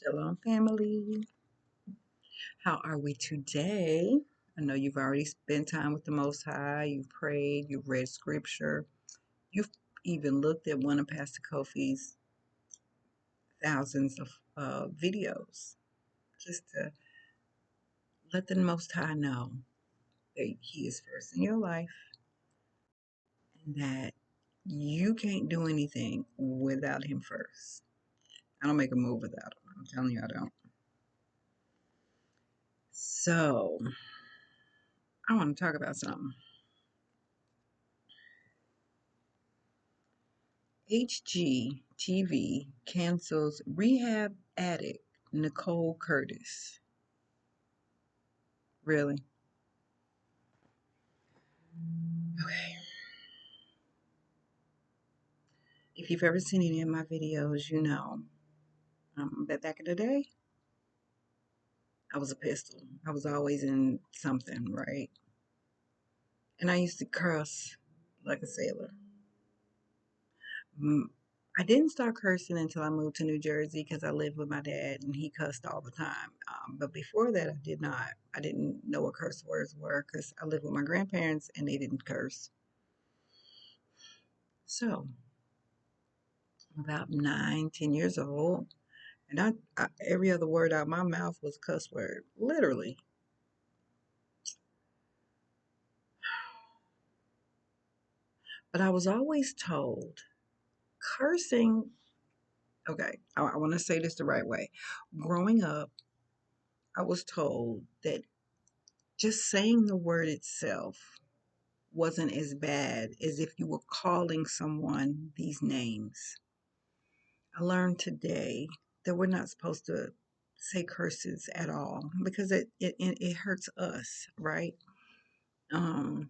Shalom, family. How are we today? I know you've already spent time with the Most High. You've prayed. You've read scripture. You've even looked at one of Pastor Kofi's thousands of videos just to let the Most High know that He is first in your life and that you can't do anything without Him first. I don't make a move without Him. I'm telling you, I don't. So, I want to talk about something. HGTV cancels rehab addict Nicole Curtis. Really? Okay. If you've ever seen any of my videos, you know that back in the day, I was a pistol. I was always in something, right? And I used to cuss like a sailor. Mm, I didn't start cursing until I moved to New Jersey because I lived with my dad and he cussed all the time. But before that, I did not. I didn't know what curse words were because I lived with my grandparents and they didn't curse. So, about 9, 10 years old, and every other word out my mouth was a cuss word, literally. But I was always told cursing. Okay, I want to say this the right way. Growing up, I was told that just saying the word itself wasn't as bad as if you were calling someone these names. I learned today that we're not supposed to say curses at all because it hurts us, right? Um,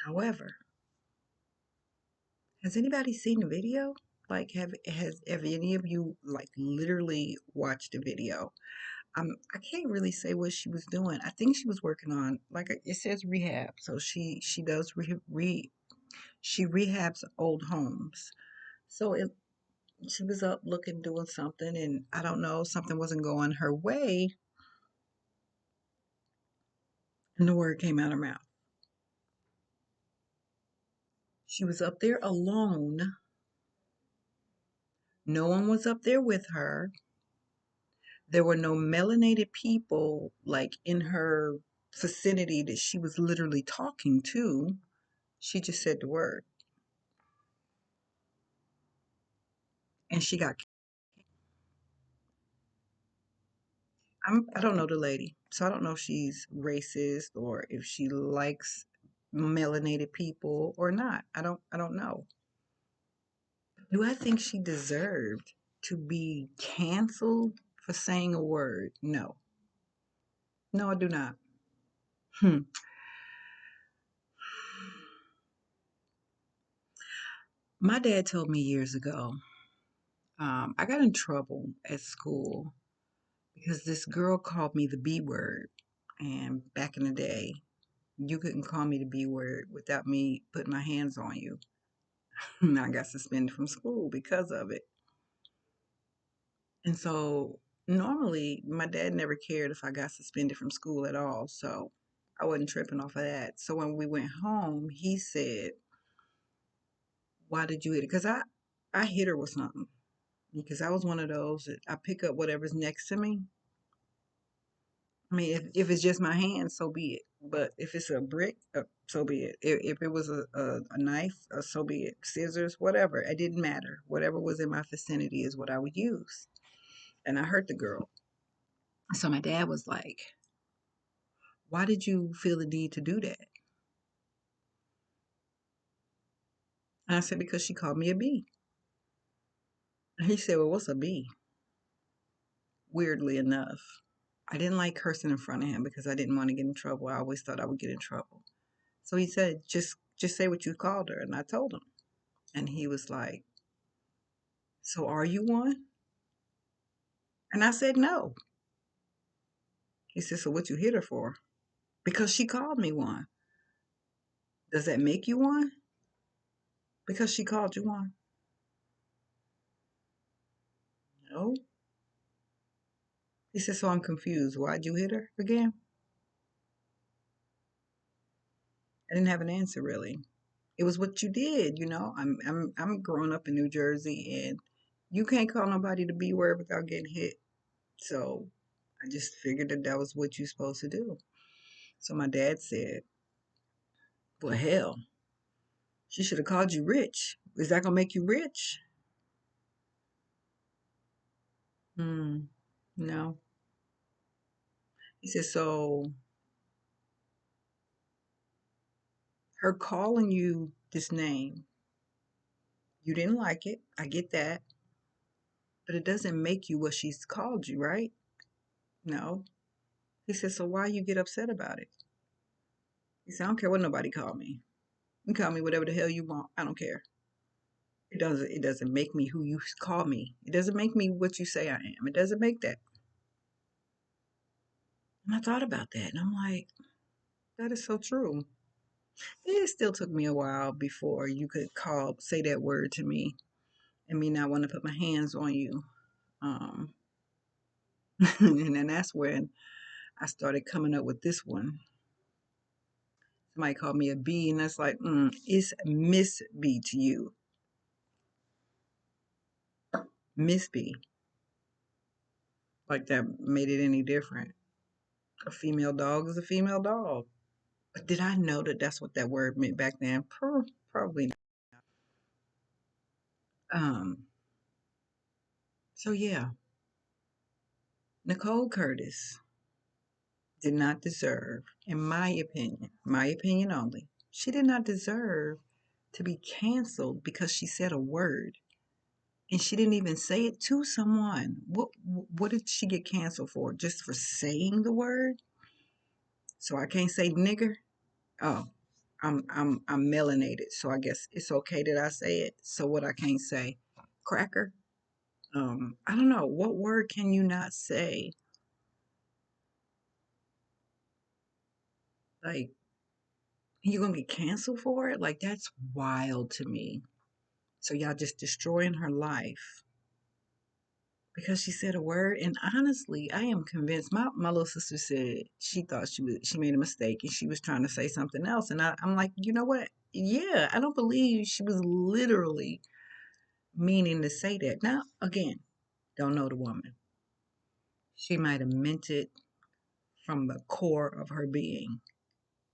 However, has anybody seen the video? Like, have any of you like literally watched the video? I can't really say what she was doing. I think she was working on like it says rehab, so she does she rehabs old homes. So she was up looking doing something, and I don't know, something wasn't going her way, and the word came out her mouth. She was up there alone. No one was up there with her. There were no melanated people like in her vicinity that she was literally talking to. She just said the word and she got. I don't know the lady, so I don't know if she's racist or if she likes melanated people or not. I don't know. Do I think she deserved to be canceled for saying a word? No. No, I do not. Hmm. My dad told me years ago, I got in trouble at school because this girl called me the B word. And back in the day, you couldn't call me the B word without me putting my hands on you. And I got suspended from school because of it. And so normally my dad never cared if I got suspended from school at all. So I wasn't tripping off of that. So when we went home, he said, "Why did you hit it?" Because I hit her with something. Because I was one of those that I pick up whatever's next to me. I mean, if it's just my hand, so be it. But if it's a brick, so be it. If it was a knife, so be it. Scissors, whatever. It didn't matter. Whatever was in my vicinity is what I would use. And I hurt the girl. So my dad was like, "Why did you feel the need to do that?" And I said, "Because she called me a B." And he said, "Well, what's a B?" Weirdly enough, I didn't like cursing in front of him because I didn't want to get in trouble. I always thought I would get in trouble. So he said, just say what you called her. And I told him. And he was like, "So are you one?" And I said, "No." He said, "So what you hit her for?" "Because she called me one." "Does that make you one?" "Because she called you one." "No." He said, so I'm confused. Why'd you hit her again? I didn't have an answer really. It was what you did, you know. I'm growing up in New Jersey, and you can't call nobody to be word without getting hit. So I just figured that that was what you're supposed to do. So my dad said, well, hell, she should have called you rich. Is that gonna make you rich? Hmm. No. He said, so her calling you this name, you didn't like it. I get that. But it doesn't make you what she's called you, right? No. He said, so why you get upset about it? He said, I don't care what nobody call me. You can call me whatever the hell you want. I don't care. It doesn't make me who you call me. It doesn't make me what you say I am. It doesn't make that. And I thought about that and I'm like, that is so true. It still took me a while before you could say that word to me and me not want to put my hands on you. Um, and then that's when I started coming up with this one. Somebody called me a B, and that's like, it's Miss B to you. Miss B. Like that made it any different. A female dog is a female dog. But did I know that that's what that word meant back then? Probably not. Um, so yeah, Nicole Curtis did not deserve, in my opinion only, she did not deserve to be canceled because she said a word. And she didn't even say it to someone. What did she get canceled for? Just for saying the word? So I can't say nigger? Oh, I'm melanated, so I guess it's okay that I say it. So what I can't say? Cracker? I don't know. What word can you not say? Like, you're gonna get canceled for it? Like, that's wild to me. So y'all just destroying her life because she said a word. And honestly, I am convinced. My little sister said she thought she made a mistake and she was trying to say something else. And I'm like, you know what? Yeah, I don't believe she was literally meaning to say that. Now, again, don't know the woman. She might have meant it from the core of her being,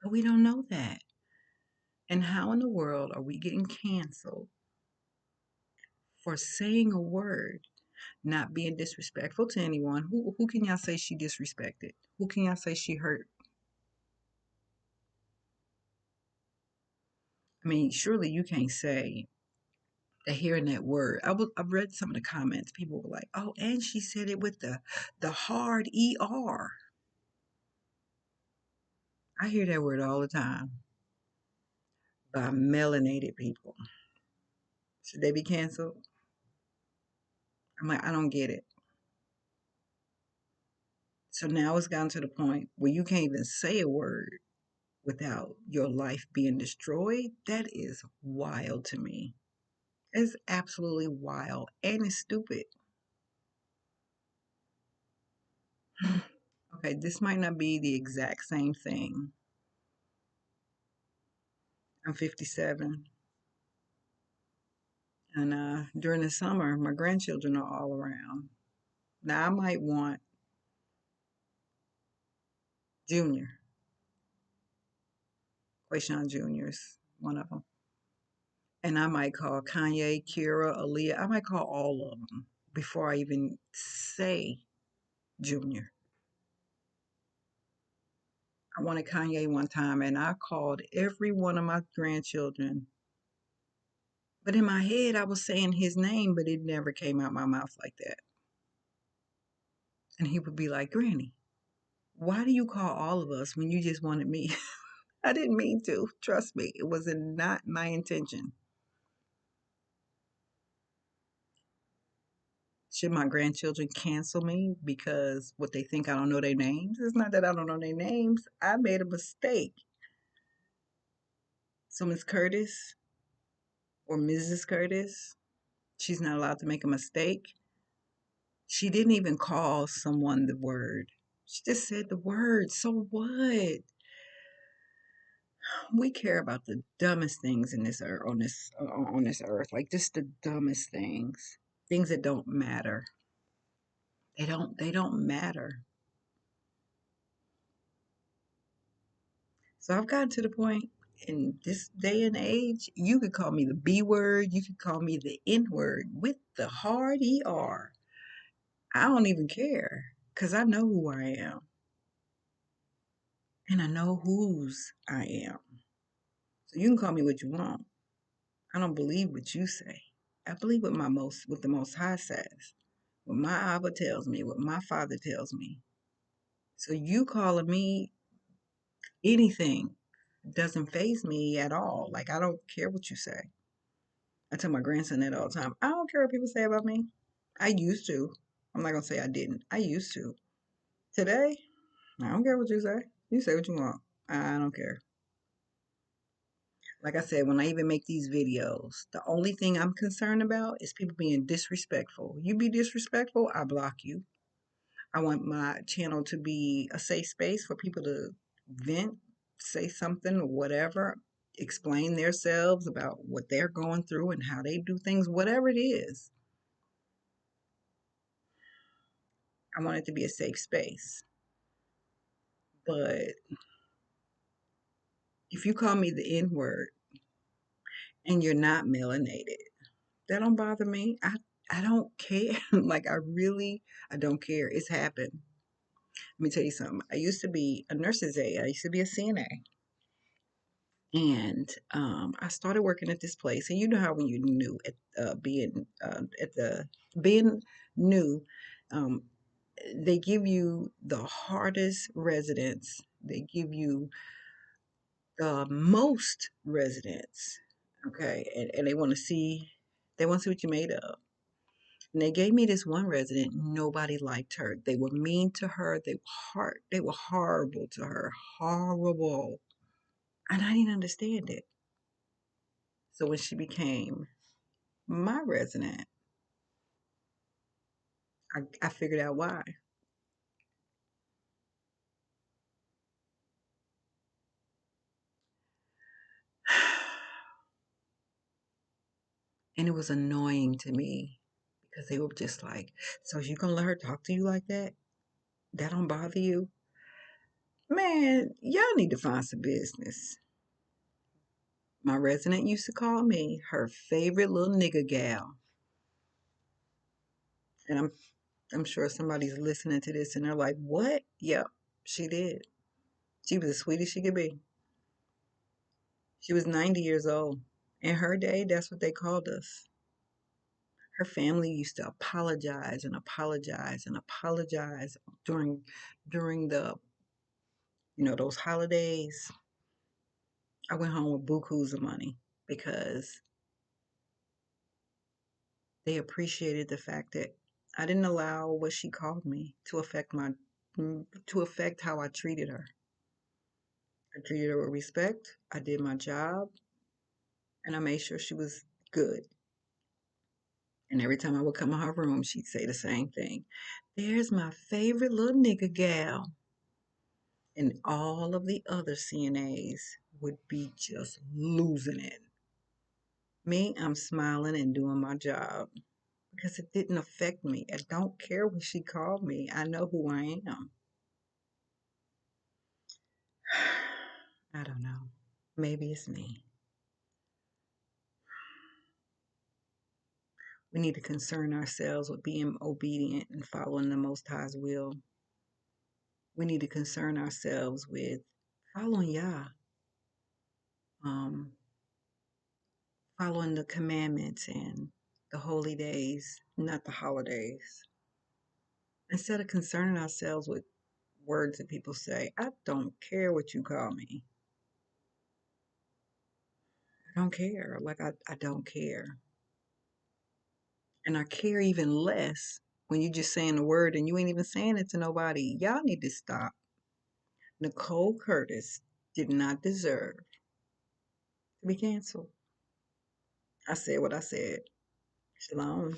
but we don't know that. And how in the world are we getting canceled for saying a word, not being disrespectful to anyone? Who can y'all say she disrespected? Who can y'all say she hurt? I mean, surely you can't say that hearing that word. I've read some of the comments. People were like, "Oh, and she said it with the hard er." I hear that word all the time by melanated people. Should they be canceled? I'm like, I don't get it. So now it's gotten to the point where you can't even say a word without your life being destroyed. That is wild to me. It's absolutely wild and it's stupid. Okay, this might not be the exact same thing. I'm 57, and during the summer, my grandchildren are all around. Now, I might want Junior, Quayshawn Jr. is one of them. And I might call Kanye, Kira, Aaliyah. I might call all of them before I even say Junior. I wanted Kanye one time and I called every one of my grandchildren. But in my head, I was saying his name, but it never came out my mouth like that. And he would be like, Granny, why do you call all of us when you just wanted me? I didn't mean to. Trust me, it was not my intention. Should my grandchildren cancel me because what they think I don't know their names? It's not that I don't know their names. I made a mistake. So Miss Curtis or Mrs. Curtis, she's not allowed to make a mistake. She didn't even call someone the word. She just said the word. So what? We care about the dumbest things in this earth, on this earth, like just the dumbest things, things that don't matter. They don't matter. So I've gotten to the point in this day and age, you could call me the B word, you could call me the N word with the hard ER. I don't even care because I know who I am and I know whose I am. So you can call me what you want. I don't believe what you say. I believe what the most high says. What my Abba tells me, what my father tells me. So you calling me anything doesn't faze me at all. Like I don't care what you say. I tell my grandson that all the time. I don't care what people say about me. I used to. I'm not gonna say I didn't. I used to. Today, I don't care what you say. You say what you want. I don't care. Like I said, when I even make these videos, the only thing I'm concerned about is people being disrespectful. You be disrespectful, I block you. I want my channel to be a safe space for people to vent, say something, or whatever, explain themselves about what they're going through and how they do things, whatever it is. I want it to be a safe space. But if you call me the N word and you're not melanated, that don't bother me. I don't care. Like I don't care. It's happened. Let me tell you something. I used to be a nurse's aide. I used to be a CNA. And I started working at this place. And you know how when you're new at being new, um, they give you the hardest residents. They give you the most residents. Okay, and they want to see what you're made of. And they gave me this one resident. Nobody liked her. They were mean to her. They were horrible to her. Horrible. And I didn't understand it. So when she became my resident, I figured out why. And it was annoying to me because they were just like, so you gonna let her talk to you like that? That don't bother you? Man, y'all need to find some business. My resident used to call me her favorite little nigga gal. And I'm sure somebody's listening to this and they're like, what? Yep, she did. She was the sweetest she could be. She was 90 years old. In her day, that's what they called us. Her family used to apologize and apologize and apologize during the those holidays. I went home with bukus of money because they appreciated the fact that I didn't allow what she called me to affect how I treated her. I treated her with respect. I did my job, and I made sure she was good. And every time I would come in her room, she'd say the same thing. There's my favorite little nigga gal. And all of the other CNAs would be just losing it. Me, I'm smiling and doing my job because it didn't affect me. I don't care what she called me. I know who I am. I don't know. Maybe it's me. We need to concern ourselves with being obedient and following the Most High's will. We need to concern ourselves with following Yah, um, following the commandments and the holy days, not the holidays. Instead of concerning ourselves with words that people say, I don't care what you call me. I don't care. Like, I don't care. And I care even less when you just saying the word and you ain't even saying it to nobody. Y'all need to stop. Nicole Curtis did not deserve to be canceled. I said what I said. Shalom.